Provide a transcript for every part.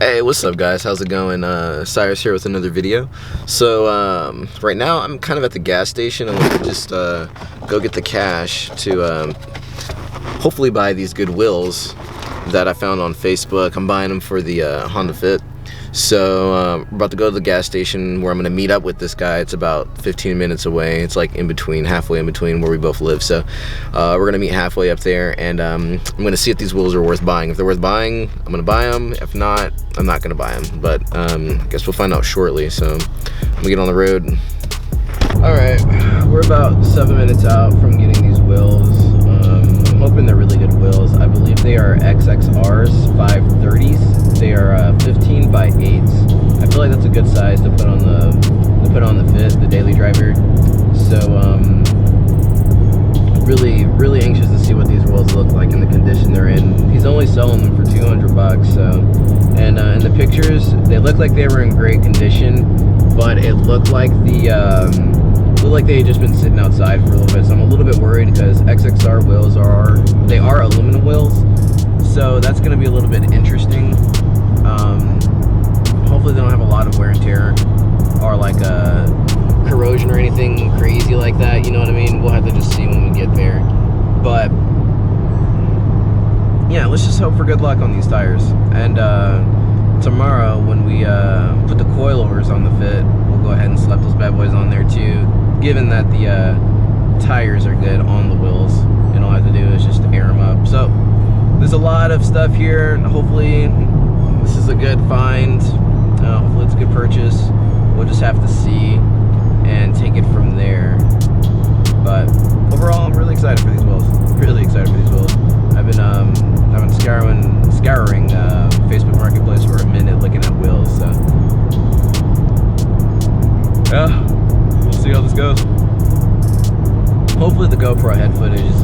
Hey, what's up guys? How's it going? Cyrus here with another video. So right now I'm kind of at the gas station. I'm gonna just go get the cash to hopefully buy these good wheels that I found on Facebook. I'm buying them for the Honda Fit. So we're about to go to the gas station where I'm gonna meet up with this guy. It's about 15 minutes away. It's like in between, halfway in between where we both live. So we're gonna meet halfway up there, and I'm gonna see if these wheels are worth buying. If they're worth buying, I'm gonna buy them. If not, I'm not gonna buy them. But I guess we'll find out shortly. So I'm gonna get on the road. All right, we're about 7 minutes out from getting these wheels. I'm hoping they're really good wheels. I believe they are XXRs 530s. They are 15 by 8s. I feel like that's a good size to put on the Fit, the daily driver. So really anxious to see what these wheels look like in the condition they're in. He's only selling them for 200 bucks. So, and in the pictures, they look like they were in great condition, but it looked like looked like they had just been sitting outside for a little bit. So I'm a little bit worried because XXR wheels are aluminum wheels, so that's going to be a little bit interesting. Hopefully they don't have a lot of wear and tear or like corrosion or anything crazy like that, you know what I mean? We'll have to just see when we get there. But yeah, let's just hope for good luck on these tires. And tomorrow when we put the coilovers on the Fit, we'll go ahead and slap those bad boys on there too, given that the tires are good on the wheels, and all I have to do is just air them up. So there's a lot of stuff here, and hopefully this is a good find. Hopefully it's a good purchase. We'll just have to see and take it from there. But overall, I'm really excited for these wheels. Really excited for these wheels. I've been scouring Facebook Marketplace for a minute looking at wheels. So yeah, we'll see how this goes. Hopefully the GoPro head footage is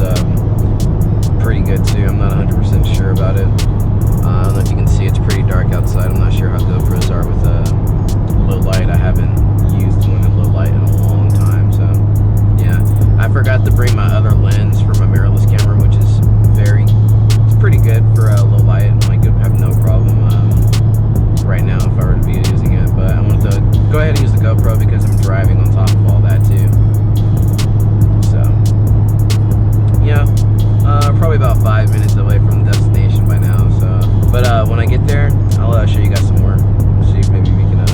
pretty good too. I'm not 100% sure about it. I don't know if you can see, it's pretty dark outside. I'm not sure how GoPros are with low light. I haven't used one in low light in a long time, so yeah. I forgot to bring my other lens for my mirrorless camera, which is it's pretty good for low light. I could have no problem right now if I were to be using it, but I wanted to go ahead and use the GoPro because I'm driving on top of all that too. So yeah, probably about 5 minutes away from the destination by now. So, but when I get there, I'll show you guys some more. See if maybe we can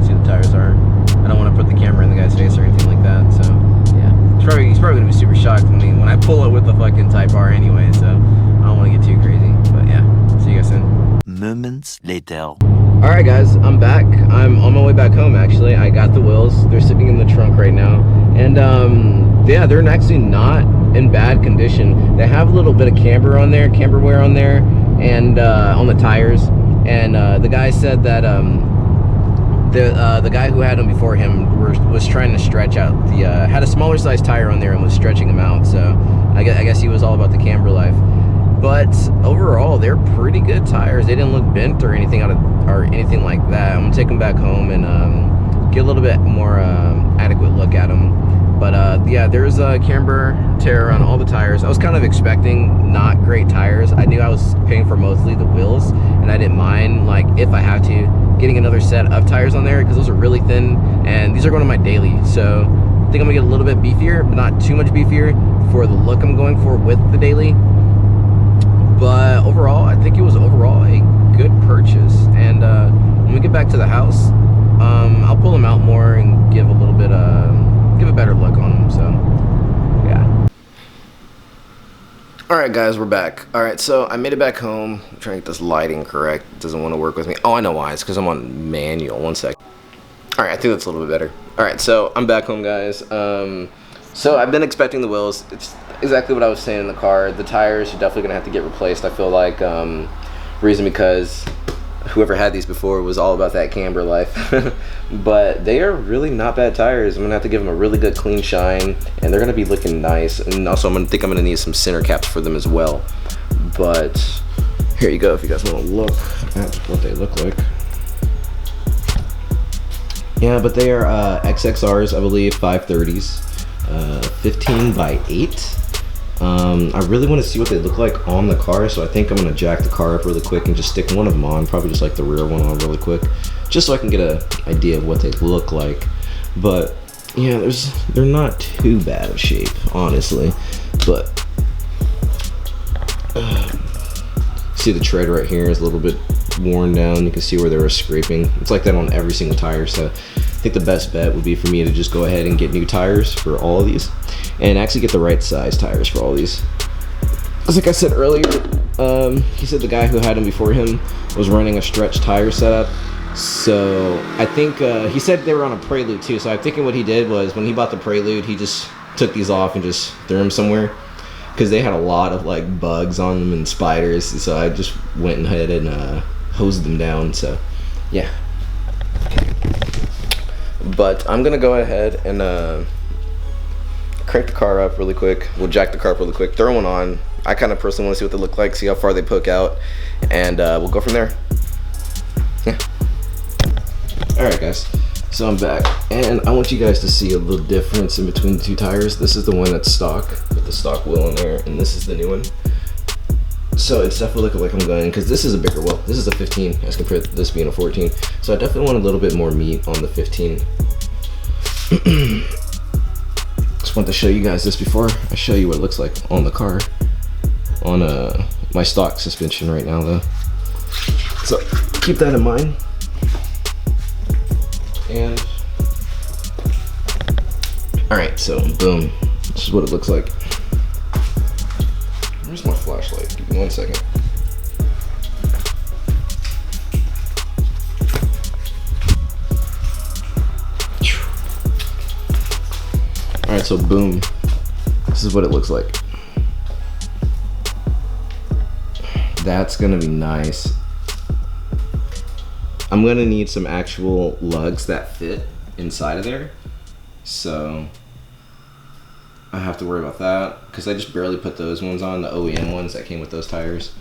see the tires are. I don't want to put the camera in the guy's face or anything like that. So yeah, he's probably gonna be super shocked when I pull it with the fucking Type R anyway. So I don't want to get too crazy. But yeah, see you guys soon. Moments later. Alright guys, I'm back. I'm on my way back home actually. I got the wheels. They're sitting in the trunk right now. And yeah, they're actually not in bad condition. They have a little bit of camber wear on there, and on the tires. And the guy said that the guy who had them before him was trying to stretch out had a smaller size tire on there and was stretching them out. So I guess he was all about the camber life. But overall, they're pretty good tires. They didn't look bent or anything like that. I'm gonna take them back home and get a little bit more adequate look at them. But yeah, there's a camber tear on all the tires. I was kind of expecting not great tires. I knew I was paying for mostly the wheels, and I didn't mind, like, if I have to, getting another set of tires on there, because those are really thin, and these are going to my daily. So I think I'm gonna get a little bit beefier, but not too much beefier for the look I'm going for with the daily. But overall, I think it was a good purchase. And when we get back to the house, I'll pull them out more and give a better look on them. So yeah. All right guys, we're back. All right, so I made it back home. I'm trying to get this lighting correct. It doesn't want to work with me. Oh, I know why. It's because I'm on manual. 1 sec. All right, I think that's a little bit better. All right, so I'm back home, guys. So I've been expecting the wheels. It's exactly what I was saying in the car. The tires are definitely gonna have to get replaced. I feel like reason because whoever had these before was all about that camber life. But they are really not bad tires. I'm gonna have to give them a really good clean shine, and they're gonna be looking nice. And also I'm gonna need some center caps for them as well. But here you go if you guys want to look at what they look like. Yeah, but they are XXRs, I believe, 530s, 15 by 8. I really want to see what they look like on the car, so I think I'm going to jack the car up really quick and just stick one of them on, probably just like the rear one on really quick, just so I can get an idea of what they look like. But yeah, they're not too bad of shape, honestly. But see, the tread right here is a little bit worn down. You can see where there was scraping. It's like that on every single tire, so I think the best bet would be for me to just go ahead and get new tires for all of these, and actually get the right size tires for all of these. Because like I said earlier, he said the guy who had them before him was running a stretch tire setup. So I think he said they were on a Prelude too. So I'm thinking what he did was when he bought the Prelude, he just took these off and just threw them somewhere, because they had a lot of like bugs on them and spiders. So I just went ahead and hosed them down. So yeah. But I'm gonna go ahead and crank the car up really quick. We'll jack the car up really quick, throw one on. I kind of personally want to see what they look like, see how far they poke out, and we'll go from there. Yeah. Alright guys, so I'm back, and I want you guys to see a little difference in between the two tires. This is the one that's stock, with the stock wheel in there, and this is the new one. So it's definitely looking like I'm going, because this is a bigger wheel. This is a 15 as compared to this being a 14. So I definitely want a little bit more meat on the 15. Just want to show you guys this before I show you what it looks like on the car. On my stock suspension right now though. So keep that in mind. And alright, so boom. This is what it looks like. Where's my flashlight? Give me 1 second. Alright, so boom. This is what it looks like. That's gonna be nice. I'm gonna need some actual lugs that fit inside of there. So I have to worry about that, because I just barely put those ones on, the OEM ones that came with those tires,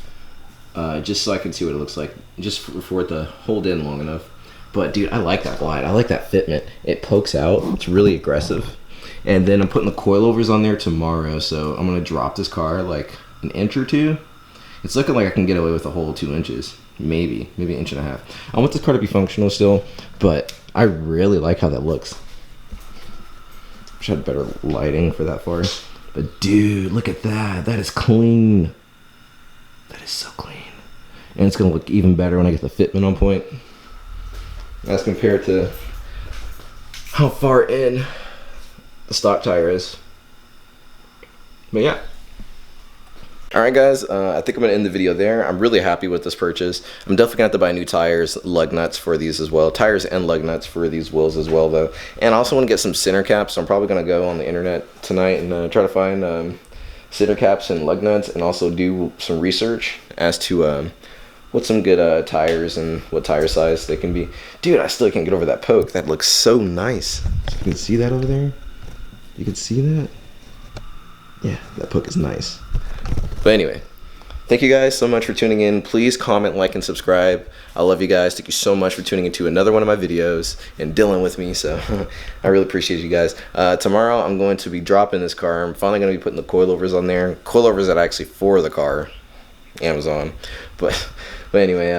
just so I can see what it looks like, just for it to hold in long enough. But dude, I like that glide. I like that fitment. It pokes out. It's really aggressive. And then I'm putting the coilovers on there tomorrow, so I'm gonna drop this car like an inch or two. It's looking like I can get away with a whole 2 inches, maybe an inch and a half. I want this car to be functional still, but I really like how that looks. Wish I had better lighting for that far. But dude, look at that. That is clean. That is so clean. And it's gonna look even better when I get the fitment on point, as compared to how far in the stock tire is. But yeah. Alright guys, I think I'm going to end the video there. I'm really happy with this purchase. I'm definitely going to have to buy new tires, lug nuts for these as well. Tires and lug nuts for these wheels as well though. And I also want to get some center caps, so I'm probably going to go on the internet tonight and try to find center caps and lug nuts, and also do some research as to what some good tires and what tire size they can be. Dude, I still can't get over that poke. That looks so nice. You can see that over there? You can see that? Yeah, that poke is nice. But anyway, thank you guys so much for tuning in. Please comment, like, and subscribe. I love you guys. Thank you so much for tuning into another one of my videos and dealing with me. So I really appreciate you guys. Tomorrow I'm going to be dropping this car. I'm finally going to be putting the coilovers on there. Coilovers that are actually for the car. Amazon. But anyway,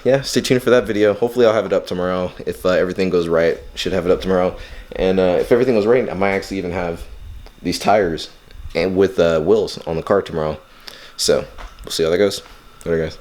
yeah, stay tuned for that video. Hopefully I'll have it up tomorrow. If everything goes right, should have it up tomorrow. And if everything goes right, I might actually even have these tires and with wheels on the car tomorrow. So we'll see how that goes. Later guys.